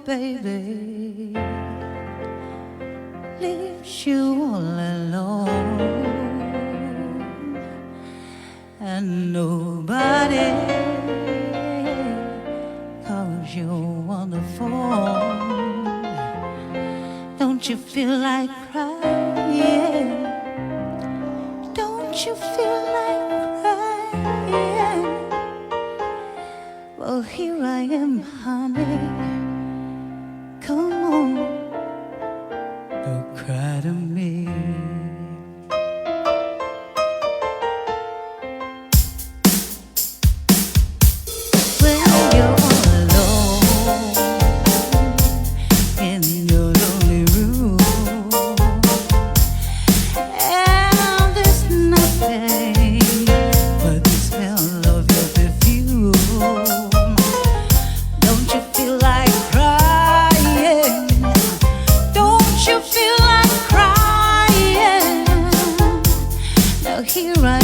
baby leaves you all alone, and nobody calls you on the phone. Don't you feel like crying? Don't you feel like crying? Well, here I am, honey. Come on, don't cry to me. When you're all alone in your lonely room, and there's nothing but the smell of your perfume. Don't you feel like crying? Don't you feel like crying? Now here I